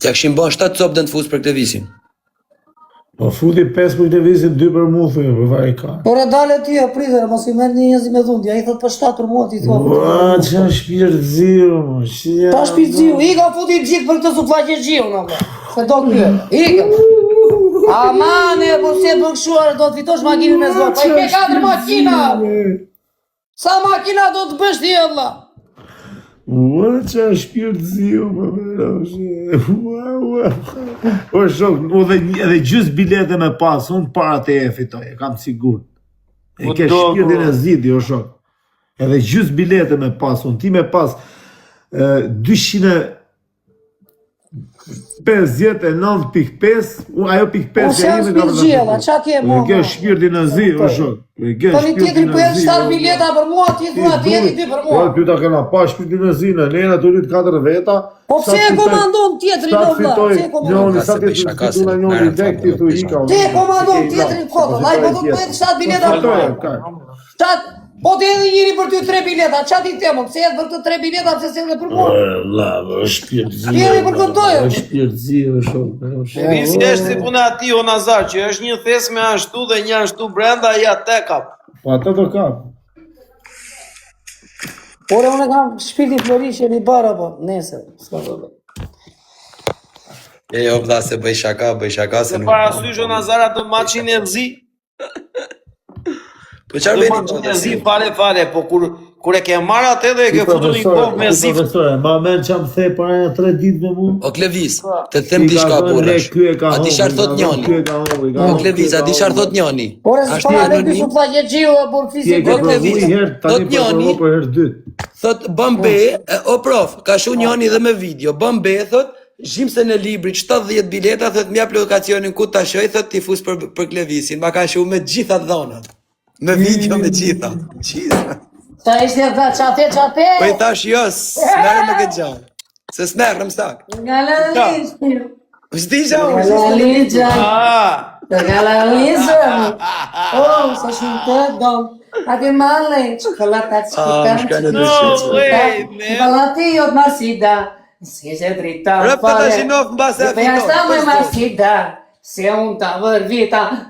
Ja këshim bën 7 copë dënë të fusë për këtë visin. Po futi 5 për këtë visin, 2 për mu, thujë, për vaj ka. Por e dale ti, pritër, mos i merë një njëzi me dhundja, i thot për 7 për mua, ti thot. Ua, që shpirë ziu, mo, që... Ta shpirë ziu, i ka futi gjikë për këtë su të laqe gjiu, në më. Se do këtë, i ka. Amane, po se përkshuar, do të fitosh makinën me zdo. Pa i ke 4 makina. Sa makina do të bësh ti, Allah? Ua, që shpirë ziu, më mërë, ua. O shok, edhe gjys bilete me pas, unë para të e fitoj, e kam sigur. E ke shpirtin e zidi, o shok. Edhe gjys bilete me pas, unë ti me pas 259.5, ajo .5 Unë jam shpirë gjela, qa ke mo? E ke shpirtin e zi, o shok. Po një tjetëri për 7 bileta për mua, ti thua tjetëri ti për mua. Po, ty ta kena pa shpirtin e zi, në nena të rritë 4 veta. Po pse e komandon tjetëri në vla? Pse e komandon? Sa të fituna njoni vek ti thu ika. Ti e komandon tjetëri në kodë, laj po do të bëhet 7 bileta për mua. Po të edhe njëri për ty 3 bileta, qa ti temon, se edhe për të 3 bileta, pëse se edhe për mua? La, shpirt zi. Pjeri për këndojë. Shpirt zi, shok. Visi është si puna ati, o Nazar, që është një thesme ashtu dhe një ashtu brenda, ja te kap. Po ata do kap. Ore, unë e kam shpirtin Florishe një bara, po, nese, s'ka të dhe. Jo, vda, se bëj shaka, se nuk... Para sysh, o Nazar, atë maqin e zi. Po qarë Atë veni maqin e zi fare, po kur e ke marrë atë dhe e ke futur një kohë me zi. Profesore, ma men që më the për aja 3 ditë me mu. O Klevis, të them diçka burrash. A di çfarë thot njoni? O Klevis, a di çfarë thot njoni? Ore, së para në kësu të lagje gjiu, e burë fizikë. O Klevis, thot njoni, thot Bambe, o prof, ka shu njoni dhe me video, Bambe, thot, zhimse në libri 70 bileta, thot mja lokacionin ku ta shoj, thot ti fus për Klevisin, ma ka shu me gjitha dhonat. Me video me gjitha. Ta ishte dhe qate? Po i thash jo, s'merë me këtë gjanë. Se s'merë më sak. Nga lalizë. S'di gjanë. Nga lalizë. Nga lalizë. Sa shumë të dom. Ati male, çokolata shka në Balati od Marsida. Si që drita fare. Rëpë të shinov në base e fiton. Jashta me Marsida. Se unë të vër vita,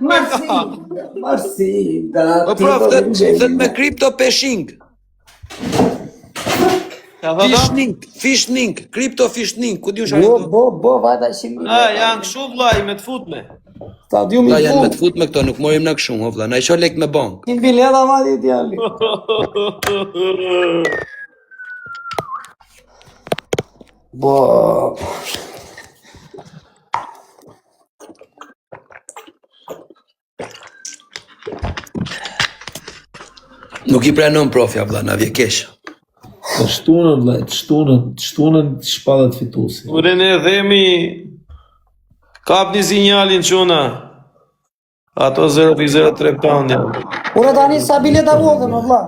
Marsida. O prof, thët me kripto peshing. Fishning, kripto fishning, ku di u shani këto? Bo, vajta shimi. Janë këshu vlaj me të futme. Stadiumi Da, janë me të fut me këto, nuk morim në këshu, vla, na i sho lek me bank. Një bileta ma di t'jalli. Bo... Nuk i pranon profja, vla, na vje kesh. Të shtunën, vla, të shtunën shpadat fitusi. Ure ne dhemi, kap një sinjalin quna. Ato 0.03 pound janë. Ure tani sa bileta vodhe, më vla.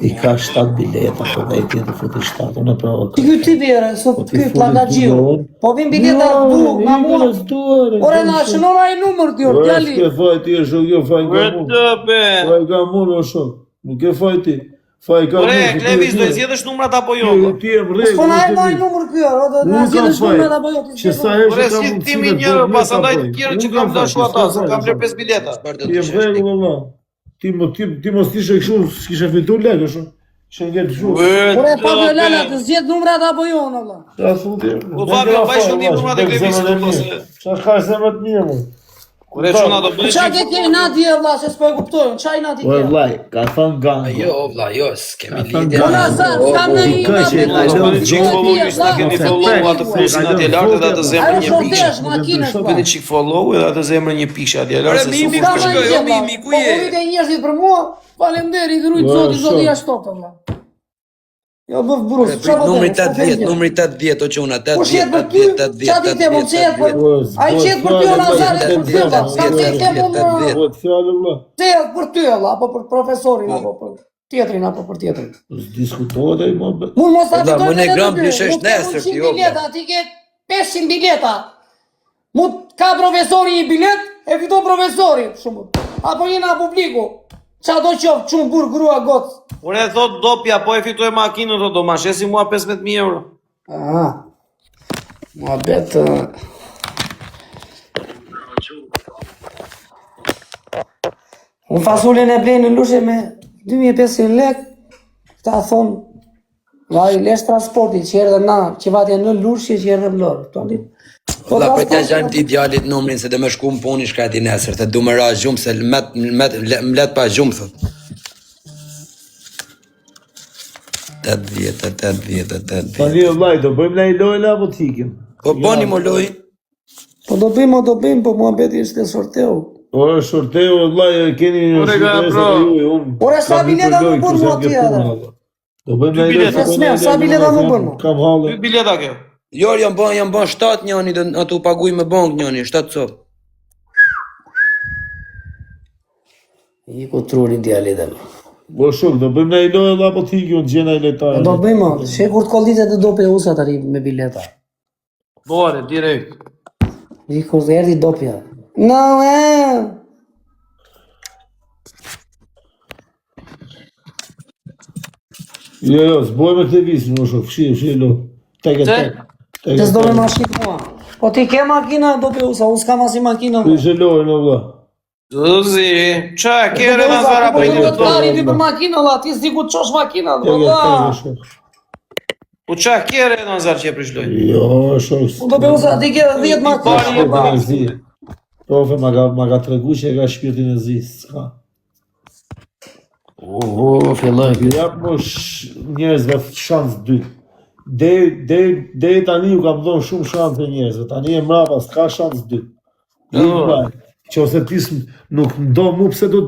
I ka 7 bileta, po dhe i tjetë futi 7, unë e pravo ka. Ti ty bjerë, sot këtë planga gjiu. Po vim bileta du, nga mua. Ore na, shënora i numër t'jo, t'jalli. Ske faj ti e shok, jo faj nga mu. Faj nga mu, o shok. Nuk e faj ti. Faj nga mu. Ore, Klevis, do e zjedhësh numrat apo jo? Ti e më regu. S'po na e maj numër kjo, na zjedhësh numrat apo jo. Ore, si ti mi një, pas andaj të tjere që kam dashu ata, se kam që 5 bileta. Ti e më regu, valla. Ti mos tishe këshu, s'kishe fitu lekë, shumë. Që ngetë shumë. Ore, pa violena, të zjedh numrat apo jo, në vla. Qa thuti? Po Fabio, pa i shëndim numrat e Klevisit. Qa ka zemët një, mu? Ure, quna do bëjë Qa ke kje nati e vla, se s'po e kuptojnë, qa i nati kje? Vlaj, ka thonë ganë. Jo, vla, jo, s'kemi lidhje. Ona sa, s'kam në i Qik follow, ju s'na keni follow atë flusin atje lartë edhe atë zemrë një Ajo pikshë. shotesh makinës, Keni qik follow edhe atë zemrë një pikshë atje lartë. Ore, mimi, ku shkoj, jo, mimi, ku je? Po ujtë e njërëzit për mua, falemderit, rujtë zoti jashtotë, vla. Jo, bëf brus, qa po Numri 80, o quna, 80, Po shetë për ty, qa ti te mund qetë për... A i qetë për ty o Nazaret për ty, vla. Ska ti te mund qetë për ty, vla, apo për profesorin, apo për tjetrin, apo për tjetrin. Diskutohet e i më bet. Mund mos ta Vla, fitojnë më ne edhe gram ty, blyshesh mund ke nesër, 100 jo, bileta, ti ke 500 bileta. Mund ka profesori i bilet, e fiton profesori, shumë. Apo jena publiku. Qa do qofë, qumë burë, grua, gocë. Ure, thot dopja, po e fitoj makinën, thot do ma shesi mua 15.000 euro. Muhabet... Unë fasulin e blej në lushe me 2500 lek, këta thonë, vaj lesh transporti që erdhe na, që vatje në lushe që erdhe më lorë. Valla për t'ja gjajmë t'i idealit numrin se dhe me shku më puni shkreti nesër, të du më ra gjumë se më let pa gjumë, thot. 8 vjetë. Tani vllai, do bëjmë na i lojnë apo t'ikim? Po boni më loj. Po do bëjmë, po muhabeti është e sorteu. Ora sorteu vllai, keni një sortesa ju, unë. Ore sa bileta më bën mua ti edhe. Do bëjmë na i lojnë. Sa bileta më bën mua? Kam hallë. 2 bileta kjo. Jo, jam bën 7 njëni, atë u paguj me bank njëni, 7 cop. I ku trurin djali dhe më. Po shok, do bëjmë na i lojnë apo t'ikim, gjena i lejtare. Do bëjmë, she kur të kollitet të do pe usa të ri me bileta. Bore, direkt. I kur të erdi dopja. No, Jo, s'bojmë këtë visin, o shok, fshi lo. Tek. Të s'do me makinë mua. Po ti ke makina do pe usa, unë s'kam asi makina. Fshi lojnë, o vlla. Zuzi, qa, kere në zara Po për do një të pari ti për makina, la, ti s'di ku të qosh makina, valla. Po qa, kere në zara që e prishloj? Jo, shok. Unë do pe usa, ti ke 10 makina. Profe, ma ka tregu që e ka shpirtin e zis, s'ka. Filloj. Jap mo njerëzve shans dytë. Deri tani u kam dhënë shumë shanse njerëzve, tani e mrapa s'ka shans dytë. Që ose ti nuk ndo mu pse do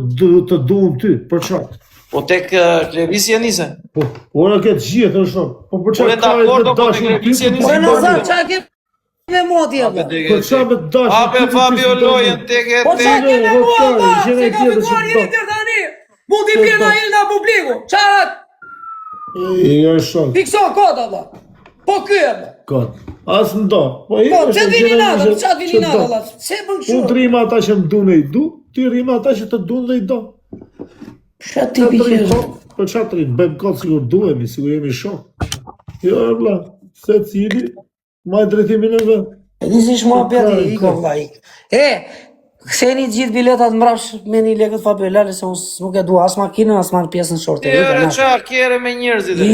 të duhem ty, për çfarë? Po tek levizje nise? Po, ora këtë gjithë, është shok. Po për çfarë Ore, dakord, po tek levizje nise? Ore Nazar, qa ke me mua ti edhe? Për çfarë me dash? Ape Fabio lojën tek e Po qa ke me mua, ba? Se gjena ka tjetër fituar që jeni tërë tani. Mu ti pjena ilna publiku. Qarat, Jo, shok. fikso kota, ba. Po ky e, ba. Kot. As ndo. Po Pse të vini natë, qa të vini natë, Allah? Se bën Unë kështu? të rima ata që më dune i du, ti rima ata që të dune dhe i do. Qa ti piqesh? Po qa të rritë, bëjmë kotë sigur duhemi, sigur jemi shok. Jo, e vla, se cili, ma i drejtimin e vë. E nisish mua pjati, iko vla, ik. Këseni gjithë biletat mrapsh me 1 lekët Fabio, se unë nuk e dua as makinën, as marrë pjesën shorte. Ere qa, kere me njerëzit e.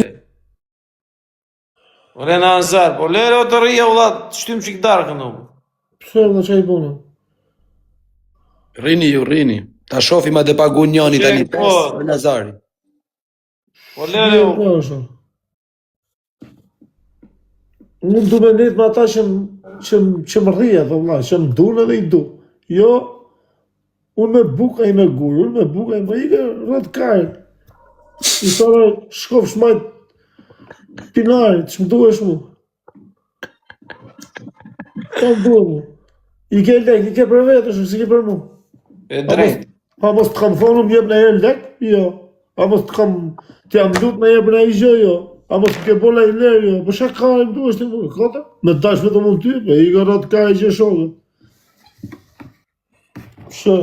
Ore në Azar, po lere o të rria u dhatë, shtym qik darkën o. Pse dhe që i bonë? Rini. Ta shofi ma dhe pagu njëni tani Po. pes, Nazari. Po lere o. Po, është. Unë du me net me ata që më rria, dhe vla, që më dune dhe i du. Jo, unë me buka i me gujë, unë me buka i me ike rrët kajt. I thore, shkop shmajt pinarit, që më duhesh mu. Po më duhe mu. I ke lek, i ke për vetë, shumë si ke për mu. E drejt. A mos të kam thonë më jep në herë lek? Jo. A mos të kam të jam lut në jep në i gjë? Jo. A mos të ke bolla i lerë? Jo. Po shak ka e më duhesh të mu? Kota? Me dash vetëm unë ty, pe i ka rrët ka e gjë shokët. Shë,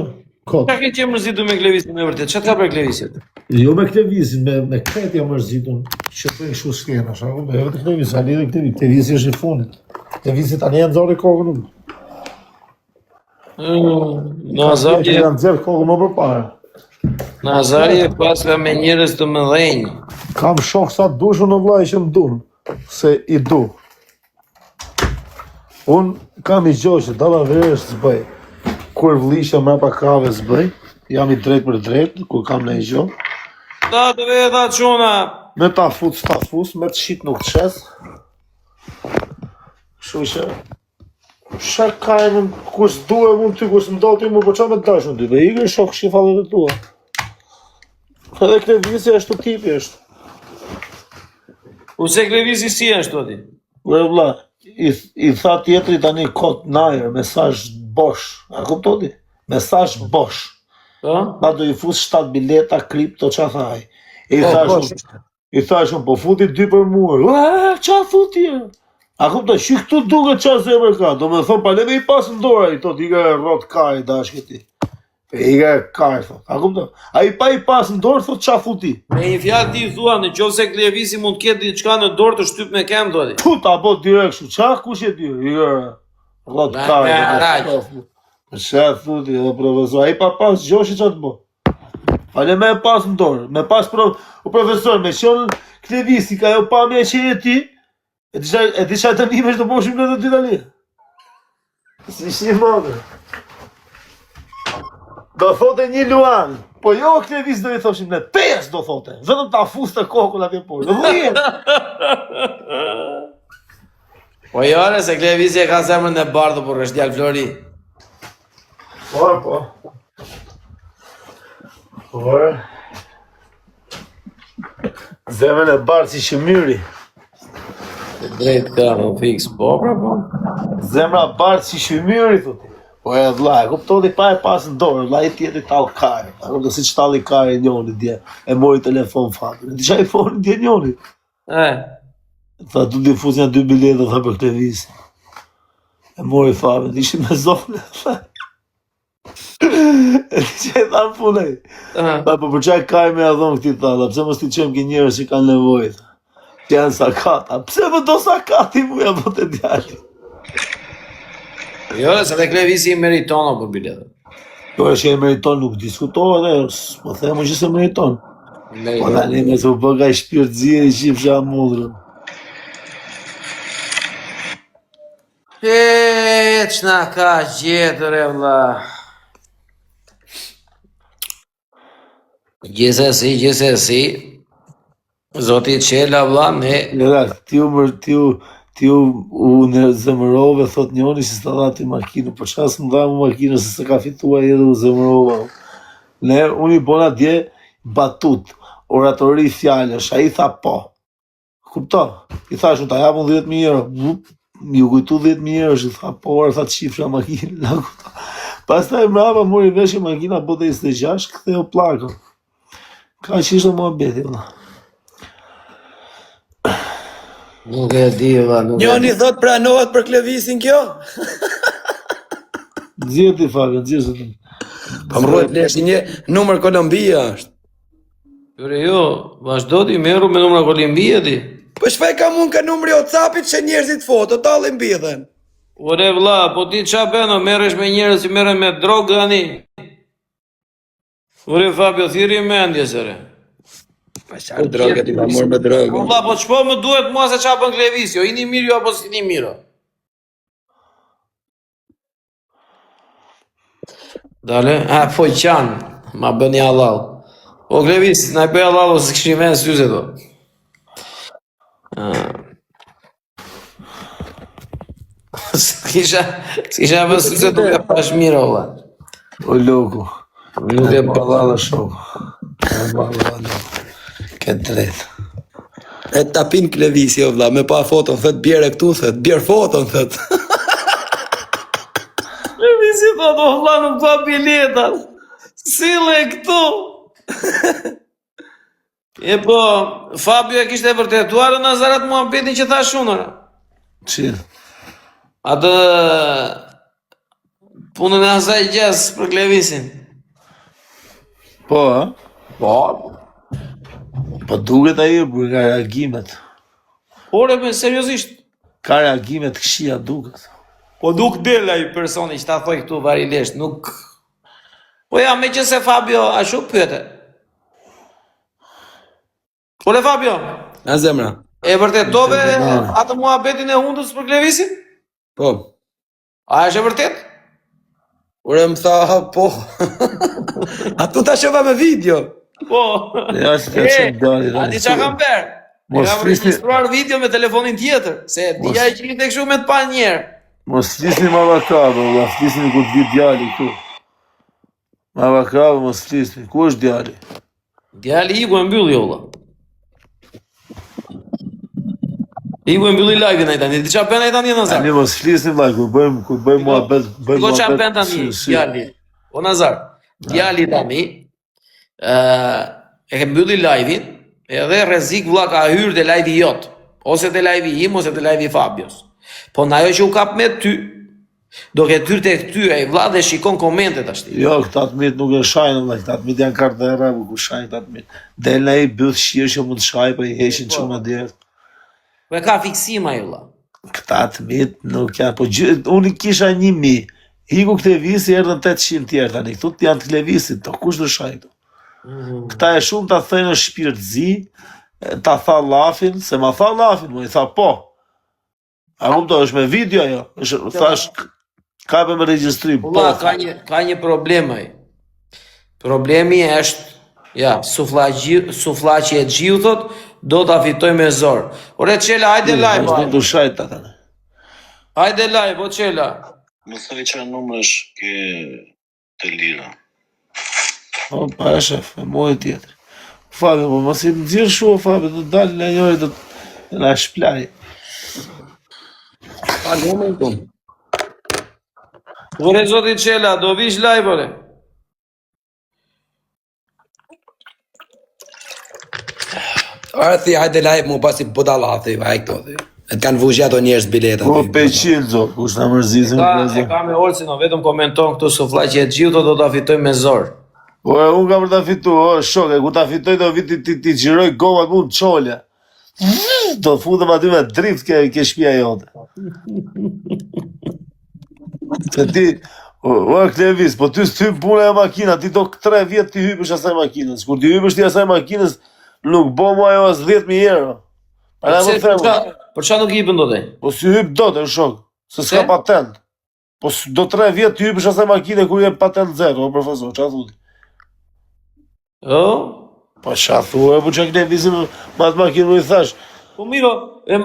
kota. Qa ke që mërzitu me klevisin e vërtet? Qa të ka për klevisit? Jo me klevisin, me kretë jam mërzitun. Që të e shu s'kena, shako, me edhe klevisin, ali edhe klevisin. Klevisin është i funit. Klevisin tani janë zori kokën unë. Nazari Janë zërë kokën më përpara. e paska me njerëz të mëdhenj. Kam shok sa dushu në vlaj që më dunë, se i du. Unë kam i gjohë që dala verës zbëj. Kur vlisha mrapa kave zbëj, jam i drejt për drejt, kur kam në i gjohë. Da të veta qona. Me ta fut s'ta fus, me të shit nuk të shes. Shu që... Shak ka e më, kus duhe mund ty, kus më do ty mu, po qa me të dashën ty, dhe i gërë shok shifallet e tua. Edhe këtë visi ashtu tipi është. Use klevisi si është oti? Dhe vla, i tha tjetëri tani kot najer, mesazh bosh, a kuptoti? Mesazh bosh. Pa do i fus 7 bileta, kripto, qa thaj? I thashun, po futi 2 për muar, qa futi e? A kuptoj, shi këtu duke qa zemër ka, do me thonë, pa le me i pas në dora i, tot i ka rrot ka i dashke ti. I ka karë, thot. A kupton? Ai pa i pas në dorë, thot qa futi. Me një fjalë ti thua në qoftë se Klevisi mund të ketë diçka në dorë të shtyp me kem thodi. Tu ta bo direkt shu, qa kush e di? I ka rrot karë. Shë futi edhe profesor, ai pa pas gjoshi qa të bo. Ale me pas në dorë, me pas profesor, me qonë Klevisi, ka jo pa me që e ti, e di qa të nimesh të boshim në të dy tali. Si shi modë. Do thote një Luan, po jo Klevis do i thoshim ne, 5 do thote, vetëm ta fus të kokën atje poshtë, 10. Po jore se Klevisi e ka zemrën e bardhë por është djalë Flori. Po. Por. Zemrën e bardhë si shëmyri. Drejt ka në fix, po. Zemra bardhë si shëmyri, thotë. Po e vlla, e kuptoni pa e pas në dorë, vlla i tjetri tall kare. A kupton si çtalli kare njëri dje. E mori telefon fatin. Di çaj foni dje njëri. Tha du difuzja 2 bileta tha për Klevis. E mori fatin, ishin me zonë. E di çaj tha punoj. Tha po për çaj kare me adhon këti tha, pse mos ti çojmë ke njerëz që kanë nevojë. Që janë sakata. Pse më do sakati muja po të djali. Jo, se dhe Klevisi i meriton për biletën. Jo, që e meriton nuk diskutohet dhe, po themu që se meriton. Po da një me të bëga i shpirt ziri që i fsha mudrën. Qna ka gjetër e vla. Gjithsesi, Zoti qela vla, ne... Ti u në zemërove, thot njoni si s'ta dha ti makinë, për çka s'më dha mu makinë, se se ka fitua edhe u zemërova. Unë i bona dje batut, oratori fjallësh, a i tha po. Kupto? I thash, unë ta japun 10.000 euro. Ju kujtu 10.000 euro, që tha po, orë tha të qifra makinë. Pas ta i mrava, mori veshë makina, bote 26, këtheo plakën. Ka që ishte mua beti, vëlla. Nuk e di, vëlla, nuk e di. Njoni thot pranohet për Klevisin kjo? Zjeti, Fabian, zjeti. Po më rrojt lesh një numër Kolombia është. Pyre jo, vazhdo ti meru me numra Kolombia ti. Po shfaj kam unë ka numri WhatsAppit që njerëzit foto, talin bidhen. Ore vlla, po ti qa beno, merresh me njerëz që merren me drogë ani. Ore Fabio, thirrje mendje sere. Pa qarë drogë, ti ma mor me drogë. Vlla, po ç'po më duhet mua se qa bën Klevisi, jo ini mirë jo apo s'ini mirë. Dale, po qanë, ma bëni halal. O Klevis, na i bëj halal ose këshim e në syze do. S'kisha vë syze do ka pash mirë, valla. O loku, Nuk e balala shoku. Balala, ke drejt. E tapin Klevisi, o vlla, me pa foton, thët bjerë e këtu, thët bjerë foton, thët. Klevisi thot, o vlla, nuk ka biletat. Sile këtu. E po, Fabio e kishte vërtetuar në Nazarat muhabetin që tha shunër. Qilë? Atë punën e asaj gjes për Klevisin. Po, ha? Po. Po duket ajo për ka reagimet. Ore, me seriosisht. Ka reagimet këshia duket. Po nuk del ai personi që ta thoj këtu varilisht, nuk... Po ja, me që se Fabio, ashtu pyete. Ore Fabio, A zemra? e vërtetove atë muhabetin e hundës për Klevisin? Po. A është e vërtet? Ure më tha, po. A tu ta shofa me video. Po. Ja, si të qëmë dali. A di qa kam berë? E Mos kam flisni- regjistruar video me telefonin tjetër, se dija që i të këshu me të pa njerë. Mos flisni ma vakabë, la flisni ku të vit djali ku. Ma vakabë, mos flisni. Ku është djali? Djali Igu e mbylli olla. Igu e mbylli live-in ai tani, di qa pen ai tani Nazar? Ani mos flisni vllai, kur bëjmë muhabet, Shiko qa pen tani, djali. O Nazar, djali tani, e ke mbylli live-in, edhe rrezik vlla ka hyrë te live-i jot, ose te live-i im, ose te live-i Fabios. Po në ajo që u kap me ty, Do ke tyr tek ty ai vlla dhe shikon komentet ashtu. Jo, këta të mitë nuk e shajnë, vëllai, këta të mitë janë kartë e rëbë, ku shajnë këta të mitë. Del në i bëth shirë që mund të shajë, për i heshin që më djerë. Po e ka fiksim ai vlla. Këta të mitë nuk janë, po unë i kisha 1000, hiku këtë visi, erdhën 800 tjerë, tani, këtu janë të klevisit, to kush do shajë këtu. Këta e shumë ta thënë në shpirtëzi, ta tha Llafin, se ma tha Llafin, më i tha po. A kupto, është me video ajo, thash, ka për me regjistrim. Valla, ka një problem ai. Problemi është, ja, suflaqi e gjiu thot, do ta fitoj me zor. Ore Çela, hajde live. Nuk do shajt ata. Hajde live, o Çela. Më thoj çfarë numësh ke të lira. O, pa shef, e mojë tjetër. Fabi, po mos i nxirr shumë, Fabi, do dalë në njëri, do na shplaj. Pa numër këtu. Ore zoti Çela, do vish live ore. Arthi, hajde live mu pasi budallati, vaj këto dhe. E të kanë vuzhja ato njerëz bileta. Po, 500, zo, kush na mërzizin. E ka me Olsin, o vetëm komenton këtu suflaqi e gjiu do ta fitoj me zor. O, unë ka për ta fitu, o, shoke, ku ta fitoj do viti ti gjiroj govat mund qolja. Do fundëm aty me drift ke shpia jote. Se ti, o, Klevis, po ty s'ty puna e makina, ti do 3 vjet ti hypësh asaj makinës. Kur ti hypësh ti asaj makinës, nuk bo mu ajo as 10.000 euro. Për çfarë nuk i hipën dot ai? Po si hyp dot e shok, se s'ka patent. Po do 3 vjet ti hypësh asaj makine kur je patent zero, o profesor, çfarë thotë? Po qa thua, po qa këne vizim ma të makinë më i thash. Po miro,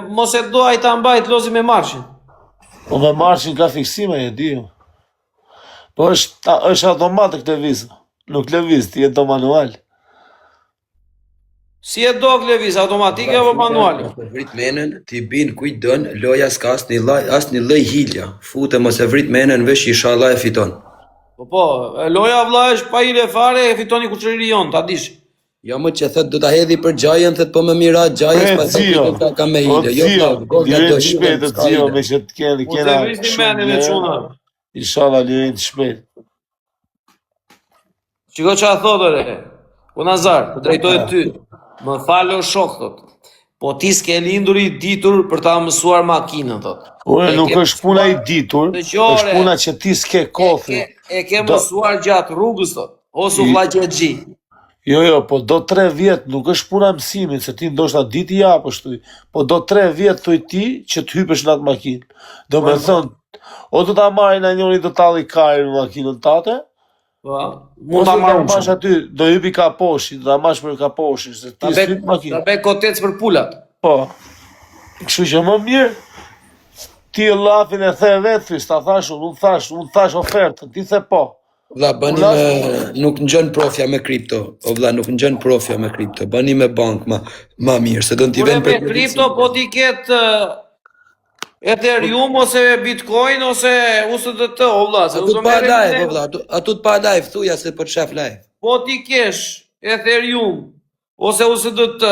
mos e do ai ta mbajt lozi me marshin. Po me marshin ka fiksime, e di. Po është automat këtë vizë. Nuk lëviz, ti e do manual. Si e do lëviz, automatike apo manual? Vrit menën, ti bin kujt dën, loja s'ka asnjë lloj hilja. Fute mos e vrit menën vesh inshallah e fiton. Po, loja vlla është pa hile fare, e fitoni kuçëri jon, ta dish. Jo më që thët do ta hedhi për gjajën, thët po më mira gjajës pas ka me hile. Jo, direkt shpejt të Xio, me që të kena Po vishni menin e çuna. Inshallah lirin të shpejt. Çiko çfarë thotë ore? Po Nazar, të drejtoj ty. Më falo shok thot. Po ti s'ke lindur i ditur për ta mësuar makinën thot. Ore, nuk është puna i ditur, është puna që ti s'ke kofi. E ke mësuar gjatë rrugës thot. O suflaqi e gji. Jo, po do 3 vjet, nuk është puna mësimit, se ti ndoshta diti japësh ty, po do 3 vjet thuj ti që të hypesh në atë makinë. Do me thonë, o do ta marrin në njëri do talli karin në makinën tate, mund ta marrësh aty, do hypi kaposhi, do ta marrësh për kaposhin, se ti s'hyp makinë. Ta bëj kotec për pulat. Po. Kështu që më mirë, ti Llafin e the vetë, ta thash, unë thash ofertën, ti the po. Vlla, bëni me, nuk ngjon profja me kripto. O vlla, nuk ngjon profja me kripto. Bëni me bank ma mirë, se do t'i vend për kripto, po t'i ketë Ethereum ose Bitcoin ose USDT, o vlla, se Atu t'pa live, o vlla, atu t'pa live, thuja se për shef live. Po t'i kesh Ethereum ose USDT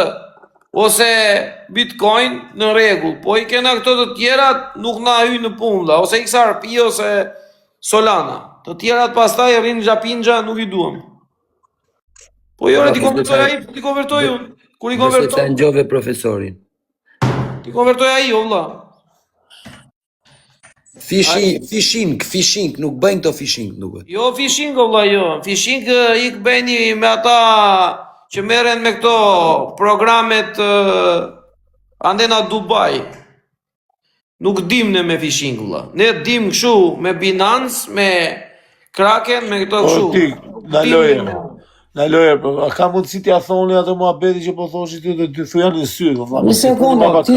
ose Bitcoin në rregull, po i kena këto të tjerat nuk na hyjnë në punë, vlla, ose XRP ose Solana. Të tjerat pastaj rrinë xhapinxha, nuk i duam. Po jo, ti konvertoj ai, ti konvertoj unë. Kur i konvertoj? Se ngjove profesorin. Ti konvertoj ai, o vlla. Phishing, nuk bëjnë këto phishing, nuk bëjnë. Jo phishing, o vlla, jo. Phishing i bëjnë me ata që merren me këto programet andena Dubai. Nuk dim ne me phishing, vlla. Ne dim kështu me Binance, me Kraken, me këto kështu. O ti, na loje, a ka mundësi t'ja thoni ato muhabeti që po thoshit ti dhe thujan në sy, valla. Një sekundë, ti.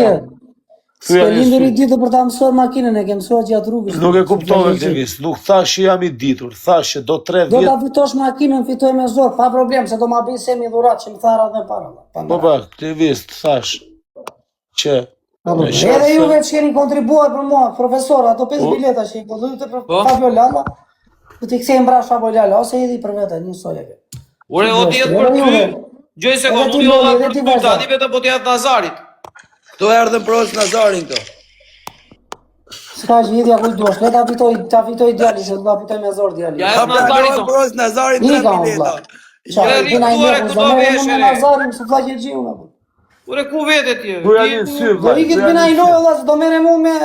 S'ke lindur i ditur për ta mësuar makinën, e ke mësuar gjatë rrugës. Nuk e kuptove Klevis, nuk thash që jam i ditur, thash që do 3 vjet. Do ta fitosh makinën, fitoj me zor, pa problem, se do ma bëj semi dhurat që më thara dhe para. Po, Klevis, thash që edhe juve që keni kontribuar për mua, profesor, ato 5 bileta që i kodhujte për Fabio Lalla, do t'i kthejmë brash Fabio Lalla, ose edhe i për vete, një soja ke. Ure, o t'jetë për ty, gjoj se kom unë jo për ty, tani vetëm po t'jetë Nazarit. Këto erdhën pros Nazarin këto. S'ka që hitja ku duash, le ta fitoj djali, se do ta fitoj me zor djali. Ja Ha e Nazarit planohet o. pros Nazarit 3 Ika, bileta. vlla. Qa, Ja, i kena i riktuare njeku, këto zë veshje, me re. Nazarin, së faqe gjiu, në bu. Ure ku vete ti? Ku janë në sy, Do vlla. ikit bina i nojë, vlla, se do mere mu me...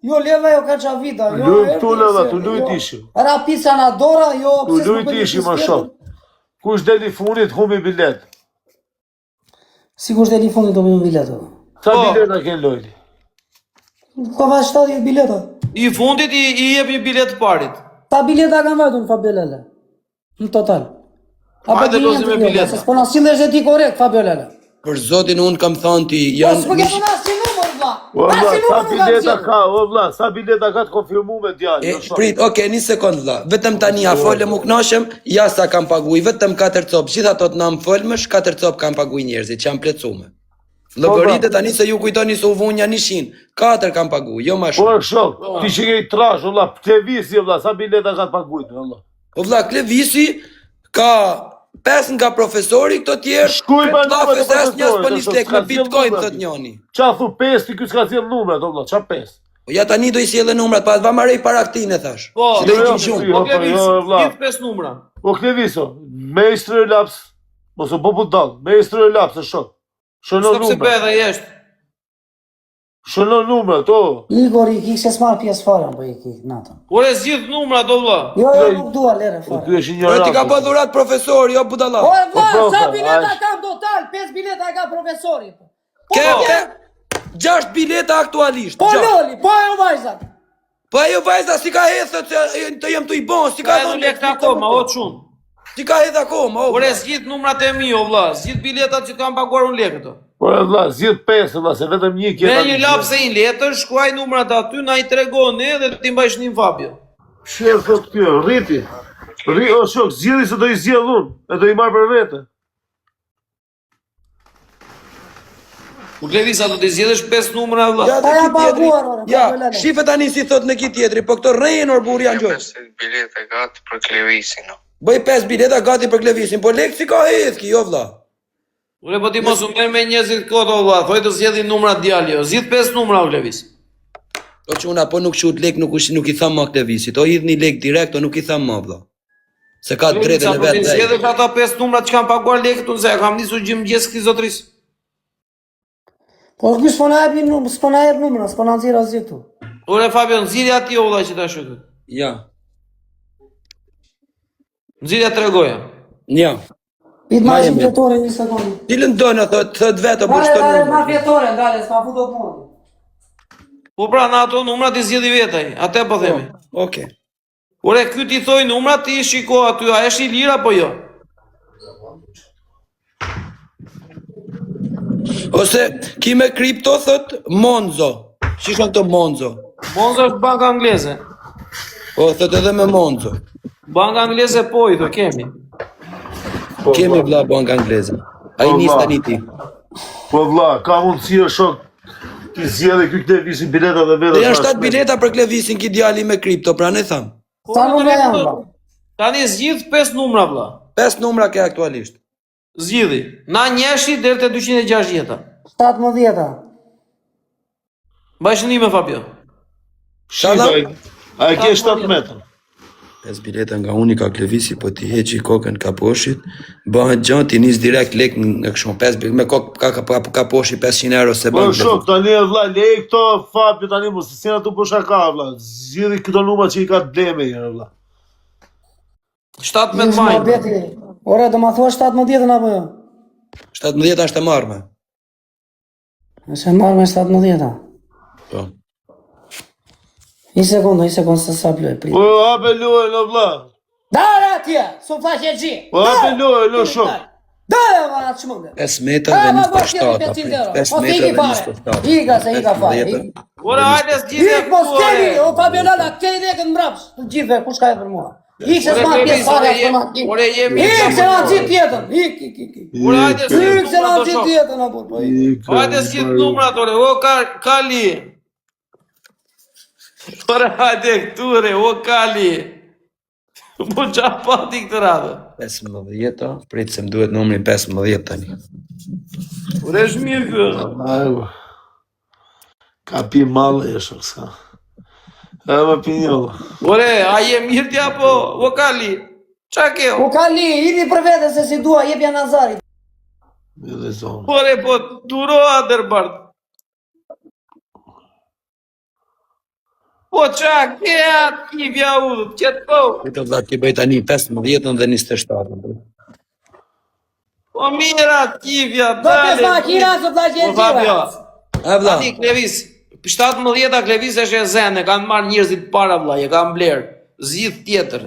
Jo leva, jo kaqa vida, jo... Lujt tu, leva, tu lujt ishim. Ra pizza na dora, jo... Tu lujt ishim më shumë. Kush deli funit, humbi bilet. Si kush deli fundit do me biletë. Sa bileta ke lojli? Ka va 70 bileta. I fundit i jep një bilet të parit. Ta bileta kanë vajtu në Fabiolele. Në total. Hajde, lozi me bileta. Se s'po na sillesh e ti korekt, Fabiolele. Për zotin unë kam thonë ti, Po janë... s'po ke puna si numër, vlla. O vlla, Si sa numër nuk bileta kam ka, o vlla, sa bileta ka të konfirmu me djali. E, prit, oke, një sekund vlla. Vetëm tani a folëm u knashem, ja sa kam paguaj, vetëm 4 copë. Gjitha ato të nam folmësh, 4 copë kam paguaj njerëzit që janë plecume. Llogaritë tani se ju kujtoni se u vunja 100, 4 kam paguaj, jo më Po shumë. shok, ti që ke i trash, o vlla, televizji, vlla, sa bileta ka të pagujt, vlla. O vlla, Klevisi ka 5 nga profesori, këto tjerë. Shkuj pa numrat e profesorit, njës po profesorit, nis lek me s'ka zgjidh Bitcoin numrat. thot njëri. Qa thu 5, ti ky s'ka zjedh numrat, o vlla, qa 5? Po ja tani do i sjellë numrat, pa va marrej para këtij thash. Po, Si do i jo, kin shumë. jo. Po Klevis, jo, vlla. gjithë 5 numra. O Kleviso, mejstër e laps, mos o po budall, mejstër e laps, e shok. Shënon S'ka pse numrat, bëhe jeshtë. shënon numrat, o. Igor i kik se s'marr pjesë fare, po i kik natën. Ore zgjidh numra do vlla. Jo, nuk dua lere Ty fare. është Po ti ka bë ignorant. dhurat profesori, jo budalla. O vlla, Po, sa po, bileta aq. kam total? 5 bileta ka profesori. Ke 6 bileta aktualisht. Po 6. loli, po ajo vajzat. Po ajo vajza si ka hedhë se të jem të i bon, si ka Ka edhe lek akoma, o çun. Si ka hedhë akoma, o. Ore zgjidh numrat e mi o vlla, zgjidh biletat që kam paguar unë lekët. Po e vlla, zjedh 5, vlla, se vetëm një Me kjeta. një lapse i letër, shkruaj numrat aty, na i tregon edhe ti mbajsh një Fabio. Shef thot kjo, rriti. O shok, zjedhi se do i zjedh unë, e do i marr për vete. U Klevisa do t'i zgjedhësh 5 numra vlla. Ja, Pa te ja ki tjetri. paguar, ore, Ja, pa vëlele. shife tani si thot në ki tjetri, po këto rrejnë or burri janë gjoj. 50 bilete gati për Klevisin. No. Bëj 5 bileta gati për Klevisin, po lek si ka hedhë ki, jo vlla. Ure po ti mos u merr me njerëzit kot o vlla, thoj të zgjedhin numrat djali, jo. Zgjidh 5 numra o Klevis. O çuna po nuk shut lek, nuk i tham ma Klevisit, o hidhni lek direkt, o nuk i tham ma vlla. Se ka drejtën e Po ti vet. zgjedhësh ata 5 numra që kam paguar lekët unë se e kam nisur gjimgjes këtij zotris. Po ky s'po na jep numër, s'po na jep numra, s'po na nxjerr asgjë këtu. Ore Fabian, nxirri aty o vlla që ta shkoj. Ja. Nxirja tregoja. Ja. Pit Ma ma jemi. fjetore një sekondë. Cilën donë thot vetë po Dale, çton dale, ma numër. fjetore, dale, s'pa futo punë. Po pra në ato numrat i zgjidhi vetaj, atë po themi. Okej. Ore ky ti thoj numrat ti shiko aty, a është i lirë apo jo? Ose ki me kripto thot Monzo. Shishon këto Monzo. Monzo është banka angleze. Po thot edhe me Monzo. Banka angleze po i do kemi. Kemi vlla bank angleze. Ai Po, nis vlla. tani ti. Po vlla, ka mundësi o shok, ti zjedhe ky Klevisin bileta dhe vete. Dhe janë 7 bileta për Klevisin ki djali me kripto, pra ne tham. Sa numra janë, vlla? Tani zgjidh 5 numra vlla. 5 numra ke aktualisht. Zgjidhi. Na njeshi deri te 260. 17-a. Mbaj shënime Fabio. Shizaj, a e ke 7 metra. 5 bileta nga unika Klevisi, po ti heqi kokën kaposhit, bëhet gjatë, ti nis direkt lek në kështu 5 bileta, me kokë kaposhi 500 euro se Po bën. shok, tani e vlla, lej këto Fabio tani mos si na tu po shaka vlla. Zgjidhi këto numra që i ka bleme herë vlla. 17 Ishë majnë. beti. Ore, do ma thua 17-ën apo jo? 17 është e marrme. Nëse marrë me 17-a. Po. Një sekundë se sa bloj, prit. Po hape lojën o vlla. Dale atje, s'u faqe gji. Po hape lojën o shok. Dale, valla, të shmënde. 5 metra dhe 27, prit. 5 Po metra t'iki dhe fare. 27. Ika se ika fare. Ore hajde zgjidhje. Ik mos keni, o Fabionala, keni lekën mbrapsh. Të gjithve, kush ka e për mua? Ik se s'ma pjesë fare atë makinë. Ore jemi. Ik se na gjithë tjetën. Ik. Ore hajde Ik zgjidh se na numrat do gjithë shoh. tjetën, apo. Po, ik. Hajde zgjidh numrat ore. O Kali. Ore hajde këtu re, o Kali. Po qa pati këtë radhë. 15, prit se më duhet numri 15 tani. Ore është mirë kë. Ai, ka pi mallë e shok s'ka. E më pinjolla. Ore, a je mirë ti apo vokali? Qa ke? U kali, hidi për vete se si dua, jepja Nazarit. Edhe zonë. Ore, po, duro Aderbard. Po qa ke atë kivja udhët, qëtë po? Këtë vlla ti bëj tani 15 dhe 27. Po mira kivja, Do pes dale. makina, zot vllaqe Po Fabio, E vlla. ati Klevis, 17 Klevis është e zene, kanë marrë njerëzit para vlla, e kanë blerë, zgjidh tjetër.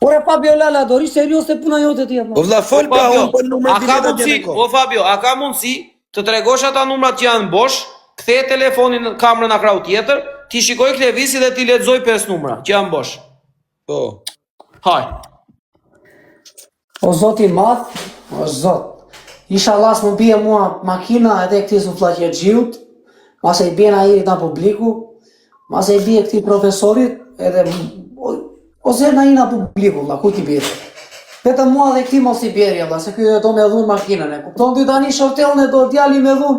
Ore Fabio Lala, do rish serios se puna jote ti apo? Po vlla fol pa Fabio, unë po numër a ka biletat mundësi, jetë o Fabio, a ka mundësi të tregosh ata numrat që janë bosh, kthej telefonin në kamerën akrau tjetër, ti shikoj Klevisi dhe ti lexoj 5 numra që janë bosh. Po. Haj. O zoti madh, o zot. Inshallah s'më bie mua makina edhe këtij sufllaqe xhiut, mase i bien ai në publiku, mase i bie këtij profesorit edhe ose na ina publiku, valla, ku ti bie? Vetëm mua dhe këtij mos i bjerë, valla, se ky do me dhun makinën e. Kupton ti tani shortellën e do djali me dhun.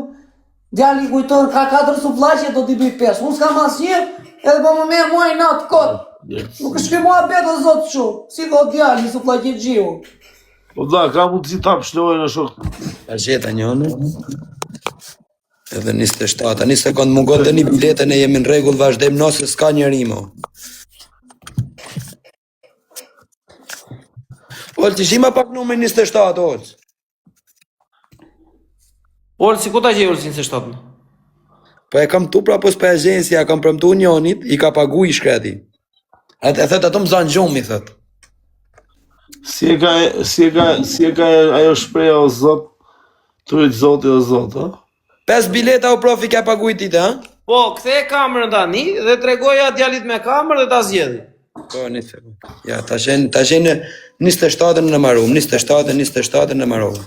Djali kujton ka 4 sufllaqe do t'i bëj 5. Unë s'kam asnjë, edhe po më merr mua i nat kot. Nuk është ky mua betë zot çu. Si do djali sufllaqe xhiu. Po da, ka mundësi ta pëshlojnë në shok. Ta gjeta njënë. Edhe 27, një sekund mungon dhe një biletën e jemi në rregull, vazhdojmë nëse s'ka njëri mo. Olë, shima pak numër 27, Olë. Olë, si ku ta gjej Olë 27? Po e kam tu pra pos për agjensia, kam premtu njënit, i ka pagu i shkreti. E thët ato më zanë gjumi, thët. Si e ka ajo shpreja o zot, turit zoti o zot, ha? 5 bileta o profi ka pagu i tite, ha? Po, kthej kamerën tani dhe tregoja djalit me kamerë dhe ta zgjedhi. Po, një sekund. Ja, ta shenë 27 në marum, 27 në marum.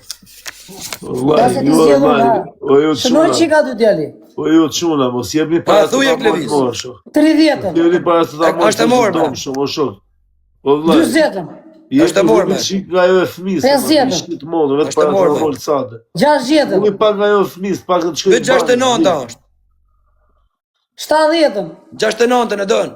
Vllai, se ti ju zgjedhur, vllai, ha? o ju Shënoj çuna. çika dy djali. O ju çuna, mos jepni Pa, para thuj e të ta Klevis. mosh. 30-ën, Jepni para të ta mosh. Është e morë, me. Shumë o shok. O vllai, 40-ën, Është e morë, me. Shik nga ajo e fëmis. 50. Shit modë, vetë Është e para morë, të me. vol sate. 60-ën, Unë pak nga ajo e fëmis, pak të shkoj. Vetë 69 është. 70-ën. 69 e donë.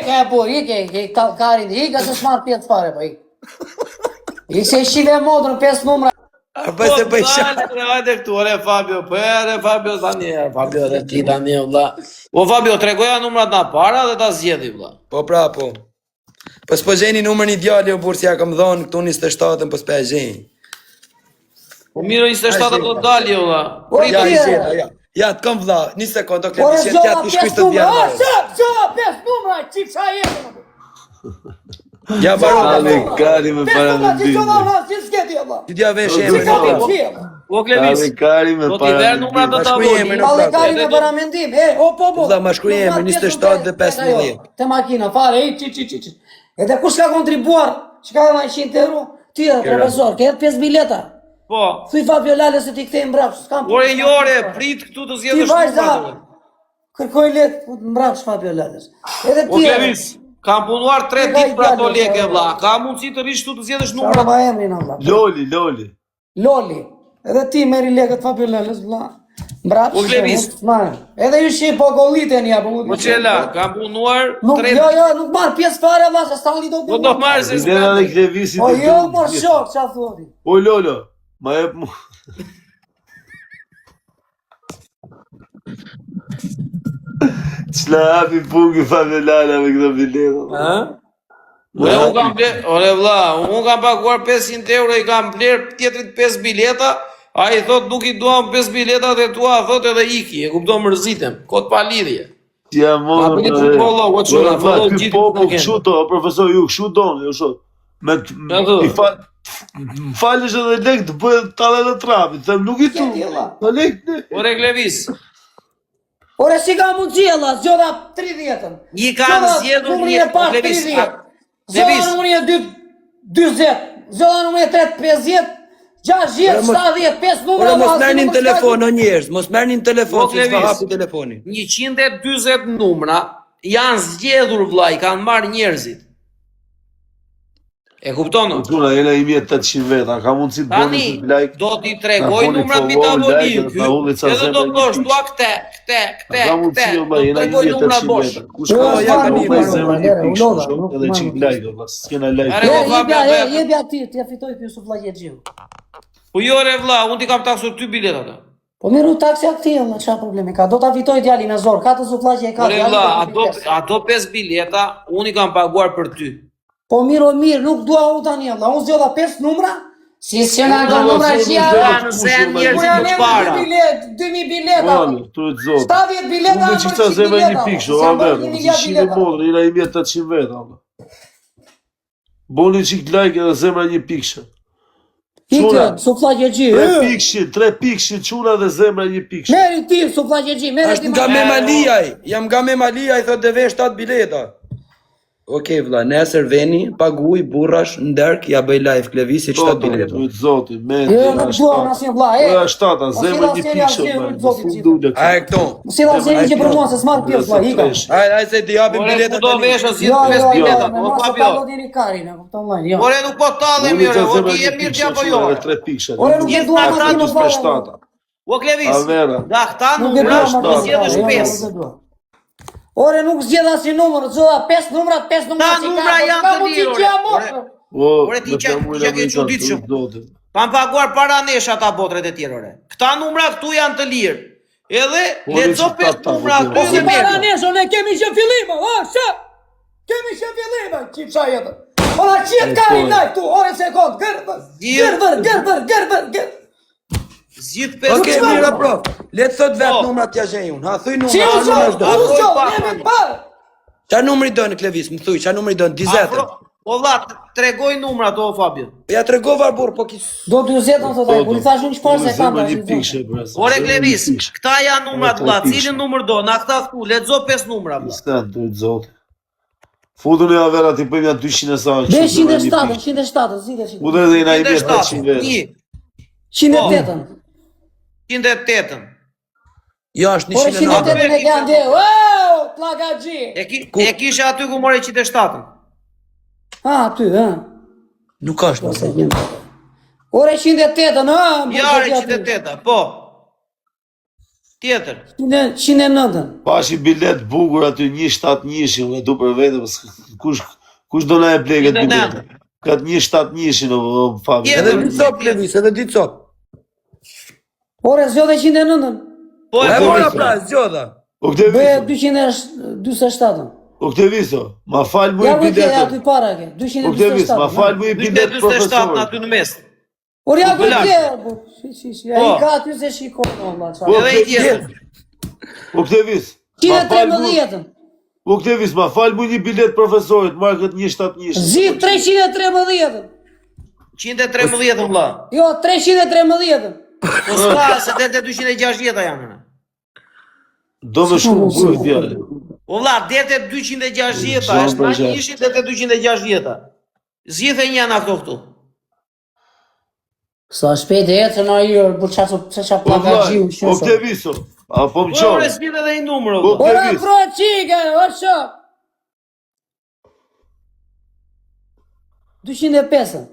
Ka po, ke karin, ka se smart pjetë fare, po i. Se shive modrën 5 numra. Apo se bëj shak. Hajde këtu, ore Fabio, po ore Fabio tani, Fabio dhe ti tani, vlla. O Fabio, tregoja numrat na para dhe ta zgjedhi, vlla. Po pra, po. Po s'po gjeni numër një djali o burë si ja kam dhonë këtu 27-ën, po s'pe e gjeni. Po mirë 27 do dalje, vlla. Ja, i tjera. gjeta, ja. Ja, të kom vlla, një sekund, o Ore Klevis, që zona t'ja t'i shkuj 5 të numra, djallë. zona 5 numra, qip qa jetë. Ja, baro, Ale kari me 5 para numra, në që që dinë. valla, që s'keti Allah. ti t'ja vesh Që emrin. ka o, të qilë. O Klevis, Ale kari me do t'i para ver në numrat do dinë. ta Shkruaj voni. emrin, o Alle prapë. kari me paramendim, o po po. Vlla, ma shkruaj emrin, 27 dhe 15. Te makina, fare, qi. Edhe kush ka kontribuar, që ka ma 100 euro? Ty e profesor, ke 5 bileta. Po. Thuj Fabio Lale se ti kthej mbrapsht, s'kam. Ore jore, prit këtu të Ti zgjedhësh vajza, numrat. kërkoj lek mbrapsht Fabio Lales. Edhe O ti. Klevis, kam punuar 3 ditë për ato leke, vlla. Ka mundësi të rish këtu të zgjedhësh Numra numrat? ma emrin Allah. Loli. Loli. Edhe ti meri lekët Fabio Lales, vlla. Mbrapsht. O Klevis. Edhe ju shi po golliteni apo. Po qela, kam punuar Nuk, 3 jo, nuk marr pjesë fare valla, se stalli do Po do marrë se Bileta dhe s'ka. Klevisit. O e jo, duhet mor gjithë. shok, qa thoni. O Lolo, ma jep mu. Qëla hapi pungi favelala me këto bileta. Ore unë kam bler, ore vlla, unë kam paguar 500 euro, i kam bler tjetrit 5 bileta, a i thot nuk i duam 5 biletat e tua, thot edhe iki, e kupton mërzitem, kot pa lidhje. Ti jam A, morë. për një futbollo, o çuna, futboll Ky gjithë popull nuk e kështu to, profesor, ju kështu doni, ju shot. Me thua? i fal falësh edhe lek të bëhet tallë në trapit, them nuk i tu. Qeti, valla. Po lek ne. Ore Klevis, Ore si ka mundësi Allah, zgjodha 30-ën. i kanë zgjedhur Numri e parë Klevis. 30. Klevis, Zgjodha numri e dytë 40. Zgjodha numri e tretë 50. 60, 70, 5 numra. Ore, mos valla, merrni si në nuk telefon, o njerëz, mos merrni në telefon, Po, se s'ka Klevis. hapi telefonin. 140 numra janë zgjedhur vlla, i kanë marrë njerëzit. E kupton? Çuna, jena 1800 veta, ka mundësi të bëni Tani, like. do t'i tregoj numrat mbi tavolinë. Edhe do të thosh, dua këtë. Ka mundësi Do valla, të jena tregoj numra 1800 bosh. veta. Kush ka ja tani, me Maroko, zemrën e pikë, uloda, shumë, edhe çik like, valla, s'kena like. Are, Je, Fabio, jebi ati, t'ja fitoj për Jusuf Vllagjexiu. Po jo re vlla, unë t'i kam taksur ty biletat. Po miru taksi aktiv, në çfarë problemi ka? Do ta fitoj djali me zor, ka të zotllaqe e ka. Ore vlla, ato 5 bileta unë i kam paguar për ty. Po mirë, nuk dua u tani valla. Unë zgjodha 5 numra. Si s'jena nga numra qia. Se janë njerëzit më çfarë. 2000 bileta. Valla, tu e zot. 70 bileta. Unë që të zemrë një pikë, shumë, Albert, si shime modrë, jena 1800 veta, valla. Boni qik like edhe zemra një pikëshë. Ikë, Sufllagjexhi. 3 pikëshë, quna dhe zemra një pikëshë. Meri ti, Sufllagjexhi, meri ti. Është nga Memaliaj, jam nga Memaliaj, thot dhe vesh 7 bileta. Okej vlla, nesër veni, paguaj, burrash, nderk, ja bëj live klevisi 7 bileta. Tu e zoti, me Jo, nuk dua asnjë vlla, e. Oja 7, zemra një pikëshë. A e këto. Si la zeni që për mua se s'marr pjesë vlla, ika. Ai se ti japim Ore, biletat. do vesh as Jo, 5 bileta. me O mos Fabio. pa dini karin, e kupton vllai, jo. Ore, nuk po tallem mirë, o ti je mirë ti apo jo? 3 pikëshë. Ore, nuk e dua Gjithë asnjë ata vlla. O Klevis. Avera. Da këta Nuk e numra dua do zgjedhësh 5. Ore, nuk zgjedh asnjë numër, zgjodha 5 numra, 5 numra. Ta numra janë të lirë. Ore, ti që ke çuditshëm. Pan paguar para nesh ata botret e tjera ore. Këta numra këtu janë të lirë. Edhe lexo 5 numra Po këtu si e para mirë. nesh, ne kemi që fillim, ha, sa? Kemi që fillim, çipsa jetë. Ora çiet karin laj tu, ore sekond, gër. Zgjidh 5 Okej, numra. mira prof. Le të thot vet numrat t'ja gjej unë. Ha, thuj Si numrat, u çfarë numri do? jemi parë. Çfarë numri don Klevis? Më thuj, çfarë numri don? 20. O vlla, tregoj numrat o Fabio. Ja tregova burr, po kish. Do 40 thotë ai, kur i thash unë çfarë se kam. Një pikëshë, braz. Ore Klevis, këta janë numrat vlla, cilin numër do? Na këta këtu, lexo 5 numra vlla. Stan, tu e zoti. Futën e avera ti bëjmë janë 200 e sa. 107, zgjidhësh. Futën edhe jena 1800 veta. 108. 108. Jo, është Ore 109. 108 e kanë dhe. Wow, plagaxhi. E kishe aty ku more 107. Ah, ty, ha. Nuk është. Ore 108, ha. Ja, 108, po. Tjetër. 109. Pashi bilet bukur aty 171-shin, e du për vete, kush do na e bleket bilet? Kat 171-shin, o Fabi. Edhe di cop Klevis, edhe di cop. Ore zgjodhe 109. Po e E mora po. pra, zgjodha. O këtë Bëhe viso, 247. o këtë viso, ma falë mu i Ja ku ke aty biletën. para ke. O këtë viso, ma 247. falë mu i bilet 47 profesorë. aty në mes. Ore ja ku Bulat. ke. Si, ai ka aty se shikon valla çfarë. Po, Edhe i tjetër. O këtë viso, ma falë mu, 113. o këtë viso, ma falë mu një bilet profesorit, marrë këtë 171-shin. Zgjidh 313. 113 vlla. Jo, 313. Po s'ka se dete 260 janë. Do me shumë bujë djale. O vlla, dete 260, Gjon është ma për gjatë. njëshin dete 260. Zgjidhe një nga këto këtu. Sa shpejt e ecën ai për çfarë O plagaxhiu vlaj, o këtë viso, a po më Po ore qonë. zgjidhe edhe një numër o Po vlla. Ora këtë viso. pro çike, o shok. 205.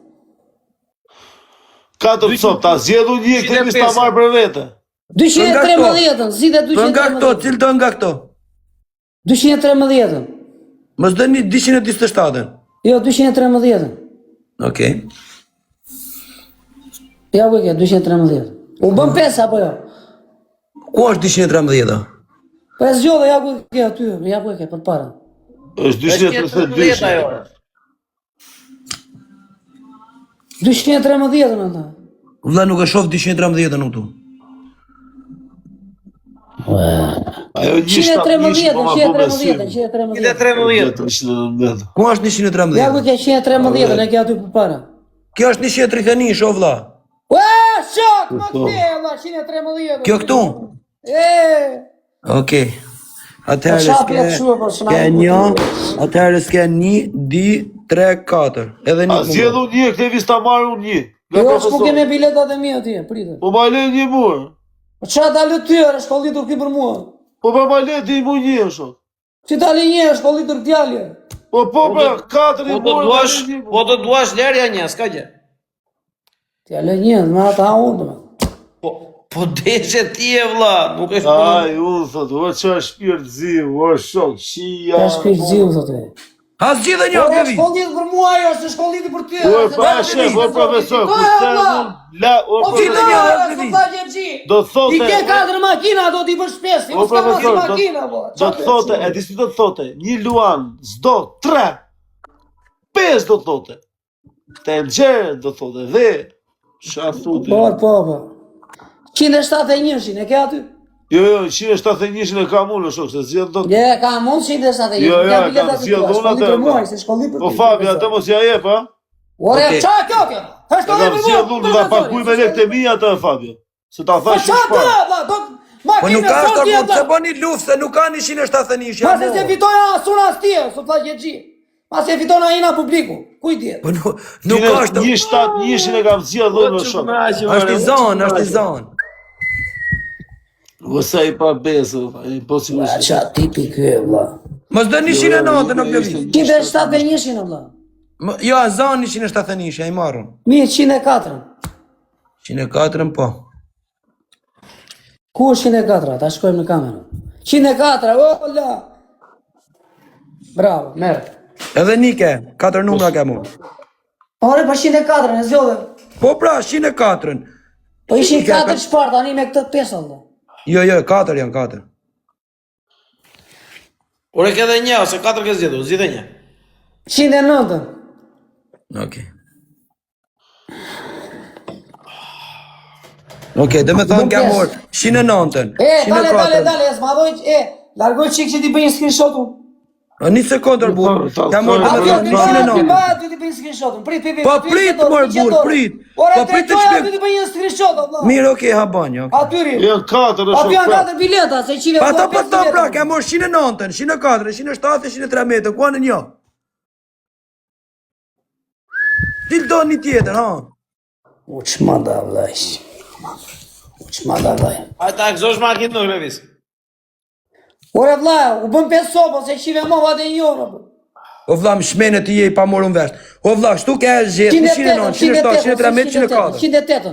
4 cop, ta zjedhu një këtë viso ta marrë për vete. 213, zgjidhe Do nga këto, 213. cilë do nga këto? 213. Mos dëni 227. Jo, 213. Okej. Ja ku e ke 213. U bën 5 apo jo? Ku është 213? Po e zgjodhe ja ku e ke aty, ja ku e ke përpara. është 232. ajo. 213 në ta. Vlla nuk e shoh 213 nuk tu. Ajo 113, po ma po me symë. 113. 113. Ku është 113? Ja ku e ke 113, e ke aty përpara. Kjo është 131, shoh vlla. Ua, shok, më kthej valla 113. Kjo këtu? Okej. Atëherë Po, shapi e kështu, po, s'na s'ke nuk një, atëherë s'ke 1, 2, 3, 4. Edhe A një. zjedhu një, këtë vis ta marrë unë një. Nga Jo, s'ku profesor. keme biletat e mia atje, pritet. Po ma le një murë. Po çfarë dalë ty, është kollitur ti për mua. Po pa ma le ti mu një, shok. Si dalë një, është kollitur djalë. Po Po, 4 i Po të duash lerja një, s'ka gjë. T'ja lë një, me ata unë. Po deshe ti e vlla, nuk është Ai, unë thot, o qa shpirt ziu, o shok, shia. Ta shpirt ziu, thotë. Ha zgjidhe një Ore, Klevis. shkollit për mua ajo, se shkollit për ty. O, pa shef, o profesor, o do thote, I ke 4 makina, do t'i bësh 5, o profesor, makina, po. do të thote, e disi do të thote, një luan, zdo, 3, 5 do të thote, të nxerë do të thote, dhe, qa thote. Po. 171-shin, e ke aty? Jo, 171-shin e kam unë, shok, se zjedh do të... Je, ka mund 171. Jo, kam zjedh unë atë, se shkollit për ty. Po Fabi, atë mos ja jep, a? Ore, qa kjo? E kam zjedh unë, da pakuj me lek të mija të Fabio, se ta Po thash qa që shpar. Po nuk ka ashtar, po pse bani luftë, se nuk ka një 171 Ma se se fitoja asuna stje, sot la gjegji. Ma se fitona ina publiku, kuj tje? Po nuk ka ashtar. 171-shin e kam zjedh unë, shok. Është i zon. Vësa i pa besë, po si më Qa tipi kjo, vla. Mos do 190 në Klevis. 171-shin, vla. Jo, zon 171, ai marrën. Mirë, 104. 104 po. Ku është 104? Ta shkojmë në kamerë. 104, ola! Bravo, merë. Edhe nike, 4 numra ke mu. Ore, pa 104, në zjodhe. Po pra, 104. Po ishin 4 shpart, tani me këtë 5, Allah. Jo, 4 janë 4. Ore ke dhe një, ose 4 ke zgjedhur, zgjidhe një. 109. Okej. Okej, dhe me thonë ke morë 109. Dale, s'madoj, largoj qik që ti bëjnë screenshot-un. Një sekundër burë, ka morë dhe me thonë 109. Ty ti bëjnë screenshot-un, prit. Po prit mërë burë, prit. Ore, Po prit të ty shpik. ti bëjnë screenshot, Allah. Mirë, okej, ha banjo. Atyri. Janë 4, Aty shok, janë pra. 4 bileta, se qive Pa ta po të pra, ke morë 109, 104, 107, 113, ku anë një? Ti do një tjetër, ha? U qma da, vlaj. A ta gëzosh makinë në Klevis. Ore, vlaj, u bëm 5 sopo, se qive ma vate një orë. O vla, më shmene të je i pa morë në vesh. O vla, shtu ke e zhjetë, 109, 107, 113, 104. 108.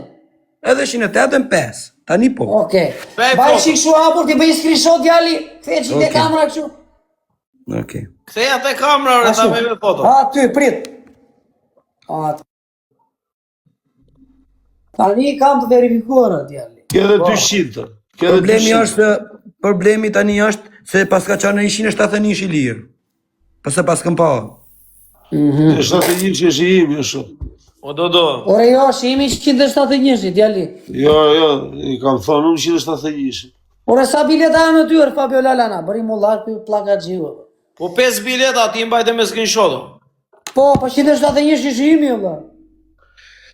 Edhe 108, 5. Tani po. Okej. Pej Baj foto. shik shu hapur, ti bëj screenshot djali, kthej që te Okej. kamera kështu. Okej. Ktheja te kamera, ore, ta me foto. Aty, prit. Aty. Tani kam të verifikuar djali. Ke dhe 200. Ke dhe Problemi 200. problemi tani është se pas ka qanë 171 i lirë. Pëse pas këm pa. E 71 që është i imi, shok. O do. Ore jo, shimi 171 djali. Jo, i kam thonë unë 171. Ore sa bileta janë në tyre, Fabio Lalana, bëri mullar për plaka gjiva. Po 5 bileta ti mbajte me screenshot. Po 171 është imi, valla.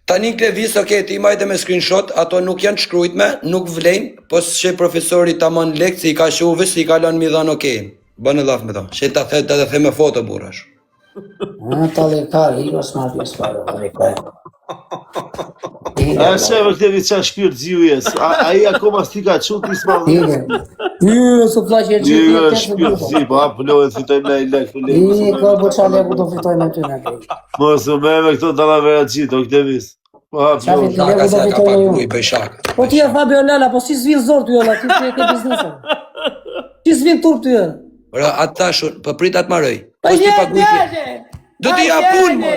Tani Klevis, okej, ti majte me screenshot, ato nuk janë të shkrujtme, nuk vlejnë, po që profesori ta mon lekë, si i ka shuve, si i ka lanë mi dhanë okej. Bënë laf me ta, që ta the me foto burash. Ta dhe kari, i was marrë pjesë fare, ore kari. A se vë këtë qa shpirt ziu jes. A i akoma s'ti ka qutë i s'ma dhe. Së flaqe që Një shpirt zi, po hapë lojë të fitojnë në i lekë. Ka bëqa leku do fitoj me ty në kej. Mosë me këto dalavera qitë, o këtë vis. Po hapë lojë. Shaka se ka pagu i bëj shaka. Po ti e Fabio Lala, po si zvin zor ty jolla, ti e ke biznesën. Si zvin turp ty jolla. Ora, ata shun, për prit atë maroj. Po Po s'ti një paguj ti. Do t'i japun, më.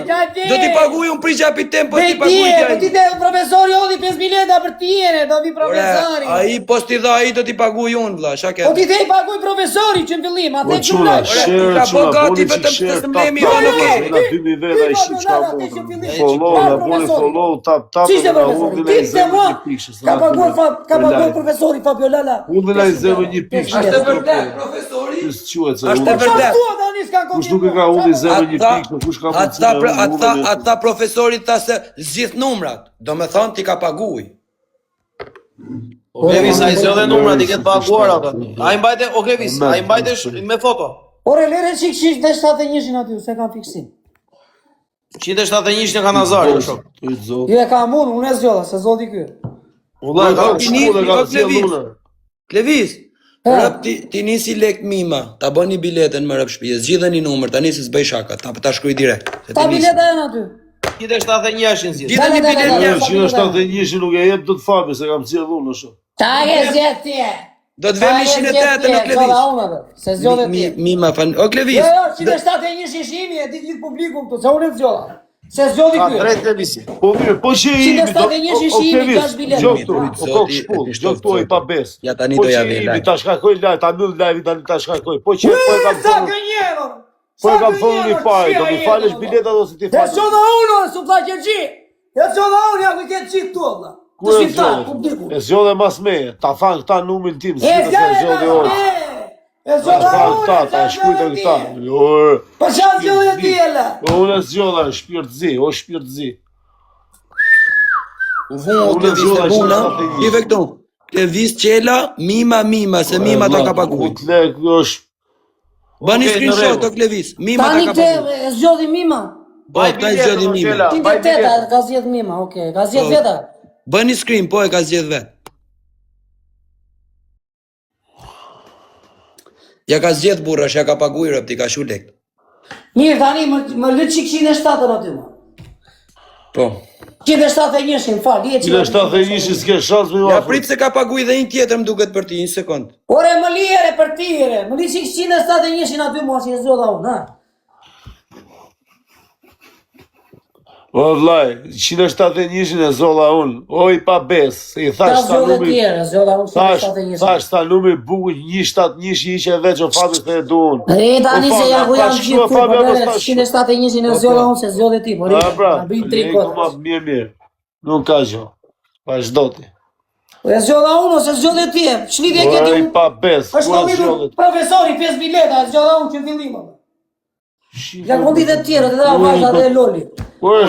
Do t'i paguj unë pri qapi tem, po t'ti paguj Po ti ti. te profesori hodhi 5 bileta për tjene, do vi profesori. A i po s'ti dha i do t'i paguj unë, vla, shake. Po ti te i paguj profesori që në fillim, Po atë e quna, quna. shërë, ka quna, bogati boli që vetëm shërë, të semblemi, tap, jo, tap, nuk na 2000 veta i shqip qka mundë. Follow, na boli follow, tap, Si ishte na profesori? undin e i Ti te zemë mua, një pikshë. ka paguar profesori Fabio Lala. Undin e i zemë një pikshë. Ashtë e vërtet, profesori? Së quet se Ashtë e undin. vërtet. Kush nuk e ka undin zemë një pikshë, kush ka Ata profesori tha se zgjith numrat, do me thonë ti ka paguj. O Klevis, a i zjodhe numra, ti ketë paguar ata. A i mbajte, o Klevis, a i mbajte me foto. Ore, lere qik 171 aty, se kam fiksim. 171 në Kanazari, o shok. Jo e kam unë e zgjodha, se zoti kjo. Ulla, Ka Klevis, Klevis, Rëp ti nisi lek mima, ta bëni biletën më rëp shtëpi, zgjidheni numër, tani se s'bëj shaka, ta shkruaj direkt. Ta bileta janë aty. Gjithë 71-shin zgjidh. Gjithë një bilet një. 171 nuk e jep dot fabi se kam zgjedhur unë ashtu. Ta e zgjedh ti. Do të vemi 108 në Klevish. Se zgjodhe ti. Mima fan. O Klevish. Jo, 171 shishimi e ditë gjithë publiku këtu, se unë e zgjodha. Se zgjodhi ky. Drejt Klevisi. Po mirë, po që i 171 shishimi ka biletë. Gjok tu i pa bes. Ja tani Po do ja që vë i live. ta shkakoj live, ta mbyll live tani ta shkakoj. Po që po e kam Sa thonë. gënjero. Po e kam thonë i parë, do të falësh biletat ose ti Ja falësh. zgjodha unë, su fllaqërçi. Ja zgjodha unë, ja ku ke çik tu valla. Ku e zgjodhe? E zgjodhe mas meje. Ta than këta numrin tim, si të zgjodhe orë. E zgjodha unë. Ta shkruaj këta. Jo. Po çfarë zgjodhe ti ela? Unë zgjodha shpirtzi, o shpirtzi. Unë i vekton. Klevish Qela, mima, se mima ta ka paguaj. Lek është. Bani screenshot o Klevish, mima ta Tani ka këtë paguaj. e zgjodhi mima. Po, ta zgjodhi mima. Ti të teta ka zgjedh mima, okay. Ka zgjedh veta. Bëni screen, po e ka zgjedh vet. Ja ka zgjedh burra, ja ka paguaj rëp, ti ka shu lek. Mirë, tani më lë çik 107 aty më. Po. 171, fal, di e çik. 171 s'ke shans me Ja vafër. prit se ka paguaj dhe një tjetër më duket për ti, një sekond. Ore më lire për tire. Më li çik 171 aty më si e zgjodha unë, ha. O vllai, 171 e zolla unë. O i pa bes, se i Ka thash ta zgjodhe numri. tjera, zgjodha unë 171. Thash ta numri bukur 171 i që veç o fabi se e du unë. E tani se ja ku janë gjithë këtu, po dere 171 e zgjodha unë se zgjodhe ti, po A pra, na bëj 3 ma kota. mirë. Nuk ka gjë. Vazhdo ti. Po e zgjodha unë ose zgjodhe ti? Ç'lidhje ke ti? O i pa bes, Është ku e komitur zgjodhet? profesori 5 bileta, e zgjodha unë që fillim. Ja kondit e tjera, të dha vajza dhe loli. Ku e